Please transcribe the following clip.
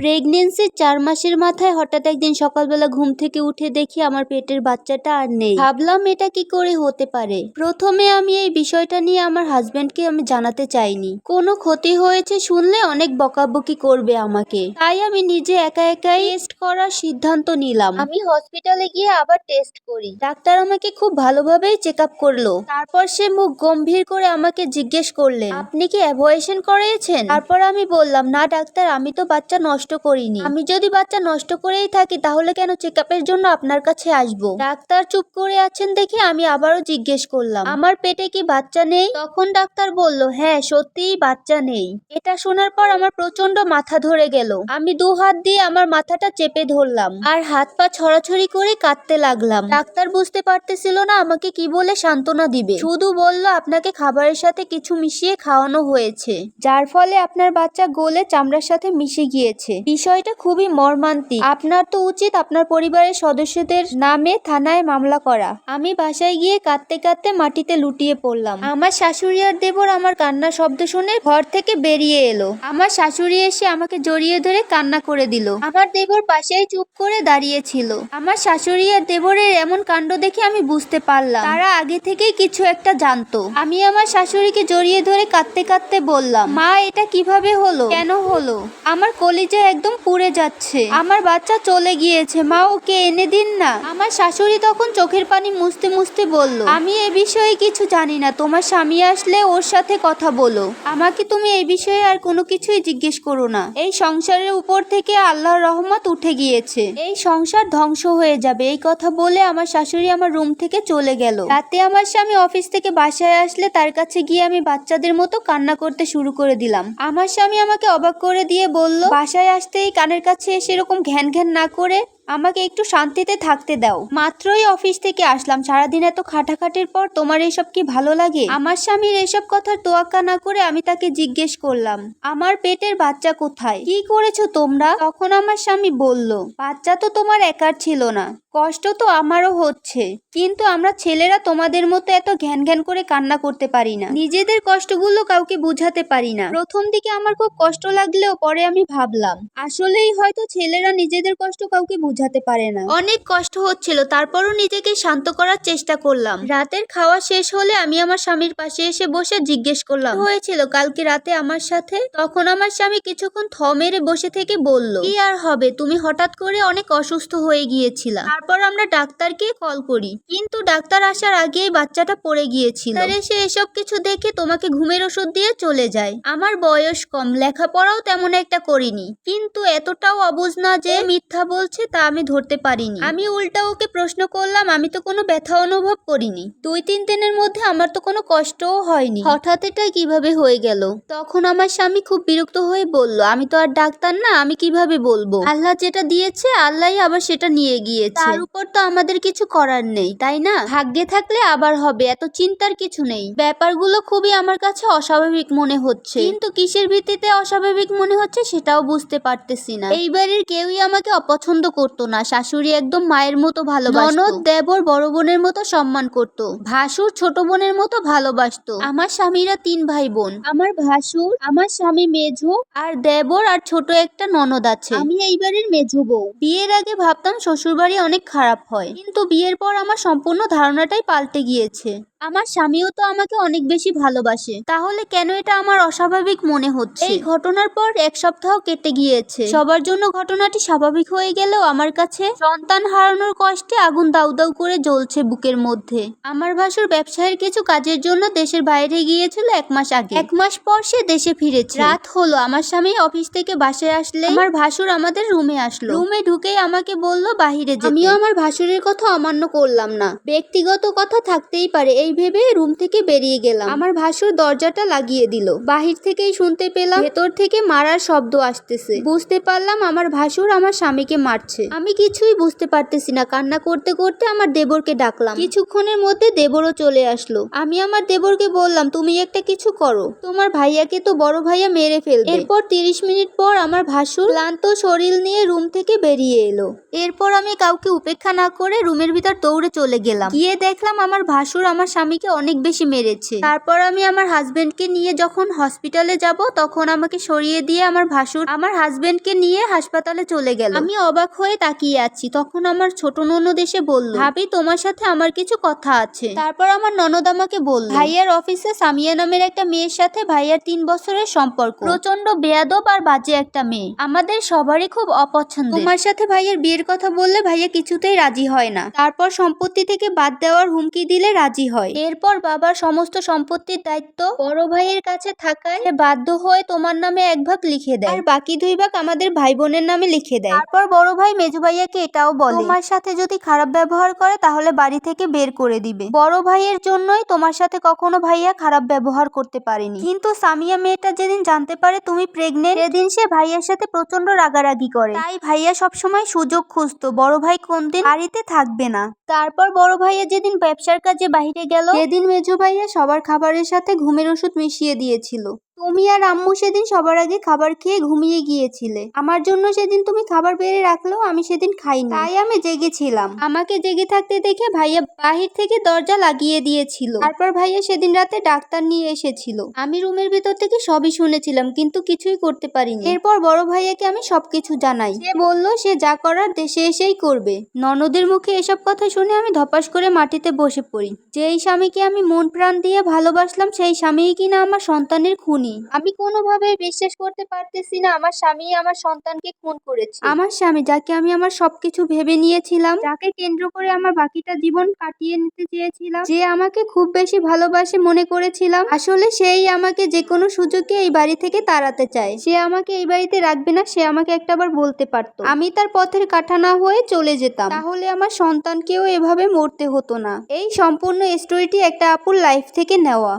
প্রেগনেন্সির ৪ মাসের মাথায় হঠাৎ একদিন সকালবেলা ঘুম থেকে উঠে দেখি আমার পেটের বাচ্চাটা আর নেই। ভাবলাম এটা কি করে হতে পারে। প্রথমে আমি এই বিষয়টা নিয়ে আমার হাজবেন্ডকে আমি জানাতে চাইনি। কোনো ক্ষতি হয়েছে শুনলে অনেক বকাবকি করবে আমাকে, তাই আমি নিজে একা একাই টেস্ট করার সিদ্ধান্ত নিলাম। আমি হসপিটালে গিয়ে আবার টেস্ট করি। ডাক্তার আমাকে খুব ভালোভাবেই চেক আপ করলো। তারপর সে মুখ গম্ভীর করে আমাকে জিজ্ঞেস করলেন, আপনি কি অ্যাবর্শন করিয়েছেন? তারপর আমি বললাম, না ডাক্তার, আমি তো বাচ্চা নষ্ট করিনি। আমি যদি বাচ্চা নষ্ট করেই থাকি তাহলে কেন চেক আপের জন্য আপনার কাছে আসবো? ডাক্তার চুপ করে আছেন দেখে আমি আবারও জিজ্ঞেস করলাম, আমার পেটে কি বাচ্চা নেই? তখন ডাক্তার বলল, হ্যাঁ সত্যিই বাচ্চা নেই। এটা শোনার পর আমার প্রচন্ড মাথা ধরে গেল। আমি 2 হাত দিয়ে আমার মাথাটা চেপে ধরলাম আর হাত পা ছড়াছড়ি করে কাঁদতে লাগলাম। ডাক্তার বুঝতে পারতেছিল না আমাকে কি বলে সান্ত্বনা দিবে, শুধু বলল, আপনাকে খাবারের সাথে কিছু মিশিয়ে খাওয়ানো হয়েছে, যার ফলে আপনার বাচ্চা গলে চামড়ার সাথে মিশে গিয়েছে। বিষয়টা খুবই মর্মান্তিক। আপনার তো উচিত আপনার পরিবারের সদস্যদের নামে থানায় মামলা করা। আমি বাসায় গিয়ে কাঁদতে কাঁদতে মাটিতে লুটিয়ে পড়লাম। আমার শাশুড়ি আর দেবর আমার কান্নার শব্দ শুনে ঘর থেকে বেরিয়ে এলো। আমার শাশুড়ি এসে আমাকে জড়িয়ে ধরে কান্না করে দিল। আমার দেবর পাশেই চুপ করে দাঁড়িয়ে ছিল। আমার শাশুড়ি আর দেবরের এমন কাণ্ড দেখে আমি বুঝতে পারলাম তারা আগে থেকেই কিছু একটা জানতো। আমি আমার শাশুড়িকে জড়িয়ে ধরে কাঁদতে কাঁদতে বললাম, মা এটা কিভাবে হলো, কেন হলো? আমার কলিজা একদম পুড়ে যাচ্ছে। আমার বাচ্চা চলে গিয়েছে, মা ওকে এনে দিন না। আমার শাশুড়ি তখন চোখের পানি মুছতে মুছতে বলল, আমি এ বিষয়ে কিছু জানি না, তোমার স্বামী আসলে ওর সাথে কথা বলো। আমাকে তুমি এই বিষয়ে আর কোনো কিছুই জিজ্ঞেস করো না। এই সংসারের উপর থেকে আল্লাহর রহমত উঠে গিয়েছে, এই সংসার ধ্বংস হয়ে যাবে। এই কথা বলে আমার শাশুড়ি আমার রুম থেকে চলে গেল। রাতে আমার স্বামী অফিস থেকে বাসায় আসলে তার কাছে গিয়ে আমি বাচ্চাদের মতো কান্না করতে শুরু করে দিলাম। আমার স্বামী আমাকে অবাক করে দিয়ে বলল, বাসায় আসতেই কানের কাছে এসে এরকম ঘ্যান ঘ্যান না করে আমাকে একটু শান্তিতে থাকতে দাও। মাত্রই অফিস থেকে আসলাম, সারাদিন এত খাটাখাটির পর তোমার এসব কি ভালো লাগে? আমার স্বামীর এসব কথার তোয়াক্কা না করে আমি তাকে জিজ্ঞেস করলাম, আমার পেটের বাচ্চা কোথায়, কি করেছো তোমরা? তখন আমার স্বামী বলল, বাচ্চা তো তোমার একার ছিল না, কষ্ট তো আমারও হচ্ছে, কিন্তু আমরা ছেলেরা তোমাদের মতো এত ঘ্যান ঘ্যান করে কান্না করতে পারি না, নিজেদের কষ্টগুলো কাউকে বুঝাতে পারি না। প্রথম দিকে আমার খুব কষ্ট লাগলেও পরে আমি ভাবলাম আসলেই হয়তো ছেলেরা নিজেদের কষ্ট কাউকে বুঝাতে পারে না। অনেক কষ্ট হচ্ছিল, তারপরও নিজেকে শান্ত করার চেষ্টা করলাম। রাতের খাওয়া শেষ হলে আমি আমার স্বামীর পাশে এসে বসে জিজ্ঞেস করলাম, হয়েছিল কালকে রাতে আমার সাথে? তখন আমার স্বামী কিছুক্ষণ থ মেরে বসে থেকে বলল, কি আর হবে, তুমি হঠাৎ করে অনেক অসুস্থ হয়ে গিয়েছিলা, তারপর আমরা ডাক্তারকে কল করি, কিন্তু ডাক্তার আসার আগেই বাচ্চাটা পড়ে গিয়েছিল। তার এসে এসব কিছু দেখে তোমাকে ঘুমের ওষুধ দিয়ে চলে যায়। আমার বয়স কম, লেখাপড়াও তেমন একটা করিনি, কিন্তু এতটাও অবুঝ না যে মিথ্যা বলছে তা আমি ধরতে পারিনি। আমি উল্টা ওকে প্রশ্ন করলাম, আমি তো কোনো ব্যথা অনুভব করিনি, 2-3 দিনের মধ্যে আমার তো কোনো কষ্টও হয়নি, হঠাৎ এটা কিভাবে হয়ে গেল? তখন আমার স্বামী খুব বিরক্ত হয়ে বলল, আমি তো আর ডাক্তার না, আমি কিভাবে বলবো? আল্লাহ যেটা দিয়েছে আল্লাহই আবার সেটা নিয়ে গিয়েছে, তার উপর তো আমাদের কিছু করার নেই, তাই না? ভাগ্যে থাকলে আবার হবে, এত চিন্তার কিছু নেই। ব্যাপারগুলো খুবই আমার কাছে অস্বাভাবিক মনে হচ্ছে, কিন্তু কিসের ভিত্তিতে অস্বাভাবিক মনে হচ্ছে সেটাও বুঝতে পারতেছি না। এই বাড়ির কেউই আমাকে অপছন্দ করতো না, শাশুড়ি একদম মায়ের মতো ভালোবাসতো, ননদ দেবর বড় বোনের মতো সম্মান করতো, ভাসুর ছোট বোনের মতো ভালোবাসতো। আমার স্বামীরা 3 ভাই বোন, আমার ভাসুর, আমার স্বামী মেঝো, আর দেবর আর ছোট একটা ননদ আছে। আমি এই বাড়ির মেঝো বউ। বিয়ের আগে ভাবতাম শ্বশুর বাড়ি অনেক খারাপ হয়, কিন্তু বিয়ের পর আমার সম্পূর্ণ ধারণাটাই পাল্টে গিয়েছে। আমার স্বামীও তো আমাকে অনেক বেশি ভালোবাসে, তাহলে কেন এটা আমার অস্বাভাবিক মনে হচ্ছে? এই ঘটনার পর 1 সপ্তাহ কেটে গিয়েছে। সবার জন্য ঘটনাটি স্বাভাবিক হয়ে গেলেও আমার কাছে সন্তান হারানোর কষ্টে আগুন দাউ দাউ করে জ্বলছে বুকের মধ্যে। আমার ভাসুর ব্যবসায়ের কিছু কাজের জন্য দেশের বাইরে গিয়েছিল 1 মাস আগে। 1 মাস পর সে দেশে ফিরেছে। রাত হলো, আমার স্বামী অফিস থেকে বাসায় আসলে আমার ভাসুর আমাদের রুমে আসলো। রুমে ঢুকেই আমাকে বলল বাহিরে যেতে। আমিও আমার ভাসুরের কথা অমান্য করলাম না, ব্যক্তিগত কথা থাকতেই পারে এই ভেবে রুম থেকে বেরিয়ে গেলাম। আমার ভাসুর দরজাটা লাগিয়ে দিল। বাহির থেকেই শুনতে পেলাম ভেতর থেকে মারার শব্দ আসতেছে। বুঝতে পারলাম আমার ভাসুর আমার স্বামীকে মারছে। আমি কিছুই বুঝতে পারতেছি না, কান্না করতে করতে আমার দেবরকে ডাকলাম। কিছুক্ষণের মধ্যে দেবরও চলে আসলো। আমি আমার দেবরকে বললাম, তুমি একটা কিছু করো, তোমার ভাইয়াকে তো বড় ভাইয়া মেরে ফেলবে। এরপর 30 মিনিট পর আমার ভাসুর ক্লান্ত শরীর নিয়ে রুম থেকে বেরিয়ে এলো। এরপর আমি কাউকে উপেক্ষা না করে রুমের ভিতর দৌড়ে চলে গেলাম। গিয়ে দেখলাম আমার ভাসুর আমার স্বামীকে অনেক বেশি মেরেছে। তারপর আমি আমার হাজবেন্ডকে নিয়ে যখন হসপিটালে যাব তখন আমাকে সরিয়ে দিয়ে আমার ভাসুর আমার হাজবেন্ডকে নিয়ে হাসপাতালে চলে গেল। আমি অবাক হয়ে তাকিয়ে আছি। তখন আমার ছোট ননদ এসে বলল, ভাবি তোমার সাথে আমার কিছু কথা আছে। তারপর আমার ননদ আমাকে বলল, ভাইয়ার অফিসে সামিয়া নামের একটা মেয়ের সাথে ভাইয়ার 3 বছরের সম্পর্ক, প্রচন্ড বেয়াদব আর বাজে একটা মেয়ে, আমাদের সবারই খুব অপছন্দ। তোমার সাথে ভাইয়ার বিয়ের কথা বললে ভাইয়া কিছুতেই রাজি হয় না। তারপর সম্পত্তি থেকে বাদ দেওয়ার হুমকি দিলে রাজি হয়। এরপর বাবার সমস্ত সম্পত্তির দায়িত্ব বড় ভাইয়ের কাছে থাকায় সে বাধ্য হয়ে তোমার নামে 1 ভাগ লিখে দেয় আর বাকি 2 ভাগ আমাদের ভাই বোনের নামে লিখে দেয়। তারপর বড় ভাই মেজো ভাইয়াকে এটাও বলে, তোমার সাথে যদি খারাপ ব্যবহার করে তাহলে বাড়ি থেকে বের করে দিবে। বড় ভাইয়ের জন্যই তোমার সাথে কখনো ভাইয়া খারাপ ব্যবহার করতে পারেনি। কিন্তু সামিয়া মেয়েটা যেদিন জানতে পারে তুমি প্রেগনেন্ট, সেদিন সে ভাইয়ার সাথে প্রচন্ড রাগারাগি করে। তাই ভাইয়া সবসময় সুযোগ খুঁজতো বড় ভাই কোনদিন বাড়িতে থাকবে না। তারপর বড় ভাইয়া যেদিন ব্যবসার কাজে বাইরে গেল, সেদিন মেজো ভাইয়া সবার খাবারের সাথে ঘুমের ওষুধ মিশিয়ে দিয়েছিল। তুমি আর আম্মু সেদিন সবার আগে খাবার খেয়ে ঘুমিয়ে গিয়েছিলে। আমার জন্য সেদিন তুমি খাবার বেড়ে রাখলেও আমি সেদিন খাইনি, তাই আমি জেগেছিলাম। আমাকে জেগে থাকতে দেখে ভাইয়া বাহির থেকে দরজা লাগিয়ে দিয়েছিল। তারপর ভাইয়া সেদিন রাতে ডাক্তার নিয়ে এসেছিল। আমি রুমের ভিতর থেকে সবই শুনেছিলাম, কিন্তু কিছুই করতে পারিনি। এরপর বড় ভাইয়াকে আমি সবকিছু জানাই। সে বলল সে যা করার দেশে এসেই করবে। ননদের মুখে এসব কথা শুনে আমি ধপাস করে মাটিতে বসে পড়ি। যেই স্বামীকে আমি মন প্রাণ দিয়ে ভালোবাসলাম সেই স্বামীই কিনা আমার সন্তানের খুনি। আমি কোনোভাবেই বিশ্বাস করতে পারতেছি না আমার স্বামী আমার সন্তানকে খুন করেছে। আমার স্বামী, যাকে আমি আমার সবকিছু ভেবে নিয়েছিলাম, যাকে কেন্দ্র করে আমার বাকিটা জীবন কাটিয়ে নিতে চেয়েছিলাম, যে আমাকে খুব বেশি ভালোবাসে মনে করেছিলাম, আসলে সেই আমাকে যে কোনো সুযোগে এই বাড়ি থেকে তাড়াতে চায়। সে আমাকে এই বাড়িতে রাখবে না, সে আমাকে একটাবার বলতে পারতো। আমি তার পথের কাঁটা না হয়ে চলে যেতাম, তাহলে আমার সন্তানকেও এভাবে মরতে হতো না। এই সম্পূর্ণ স্টোরিটি একটা আপুর লাইফ থেকে নেওয়া।